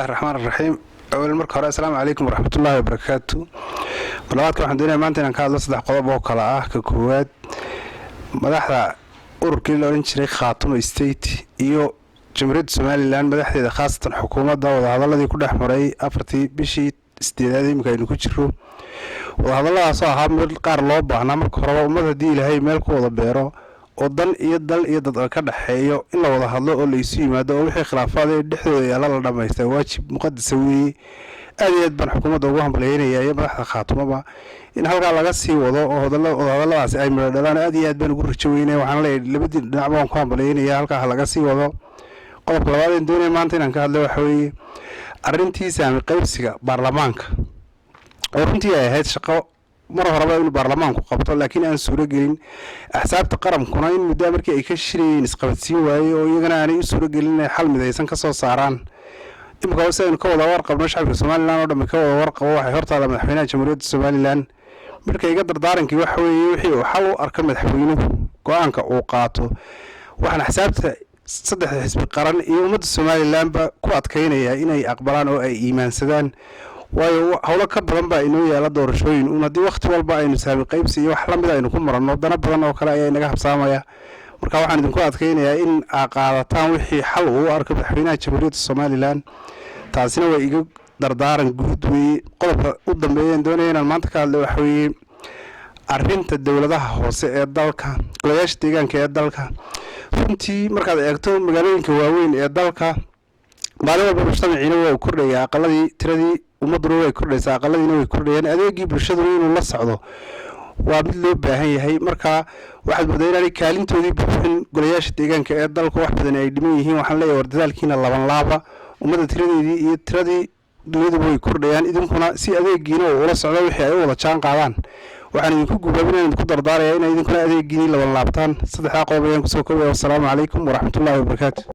الله الرحمن الرحيم. أول مرة السلام عليكم ورحمة الله وبركاته. بلغات كم حدنا ما أنتنا كان لصدق قضاء وكلاء ككواد مدحنا أوركي لورين شريك خاطم استيت إيو جمهورية الصومال الآن مدحنا إذا خاصة حكومة ده وهذا الذي كله حمري أفرتي بشي استعدادي مكانه كتشرو وهذا الله صاحب من قارلوب أنا مركورة وماذا دي لهي ملك وضع بيرو ودن يدل كذا حيو إلا وضع هذا اللي يسوي ما ده وحي خلافات يدحوا يلا لا ما يستواش مقدس وي أديت بن حكومة دوهم بلينا يا مدحنا خاطمة با إن هذا على قصي وهذا الله عس أي من دلنا أديت بن قرر شوينا وحنا اللي بدي نعمل كم بلينا يا هذا على قصي وهذا قلب كلام الدنيا ما أنتنا كهذا وحوي أرنتي سامي قيبسك برلمانك أرنتي هاد شقة مرة هربا إنه برلمانك قبضة لكن أنا سورة جرين أحساب تقرم كنا إن مدامر كي يكشري نسقط سوى ويجنا أنا سورة جرين حل مذا يسان كسر صاران إما كوسا إن كوضا ورقة من شعب الصومال لان ولا مكوضا ورقة واحد هرت على مدحوينات جمهورية الصومال لان بركة يقدر دارن كي وحوي وحلو أركان مدحوينه قوانك أوقاته وإحنا حسابته صدق حسب القرن يوم الصومال لان بقوات كينيا إني أقبلان أو أي إيمان سدان وهولا كبرن با inuu yaala doorashooyin una di waqti walba aynu saami qaybsi iyo wax la mid ah aynu ku marano dana badan oo kale ay naga habsaamaya marka waxaan idinku adkeynayaa in aad qaadataan wixii xal u arko madaxweynaha Jamhuuriyadda Soomaaliland taasina way iga dardaaran guud weey qodobka u dambeeyay doonayaan maanta ka hadlay wax weey arrinta dawladaha hoose ee dalka golayaasha deegaanka ee dalka runtii markaad eegto magaalooyinka waaweyn ee dalka maalin walba mujtamaciina waa kordhaya aqaladii tiradii ummaduna way kordhaysaa aqaladiina way kordhayaan adeegii bulshadu inuu la socdo waa mid loo baahan yahay marka waxaad moodaa inay kaalintoodii buuxin golayaasha deegaanka ee dalka wax badan ay dhiman yihiin waxaan leeyahay wardadaalkiina laban laaba ummadda tiradeedii iyo tiradii dunida way kordhayaan idinkuna si adeegiina uu la socdo wixii ay u wada jaan qaadaan waxaan idinku gubaabinaa idinku dardaaraya in idinkuna adeegiina laban laabtaan saddexda qodob ayaan kusoo koobaya. Assalaamu calaykum waraxmatullaahi wabarakaatuh.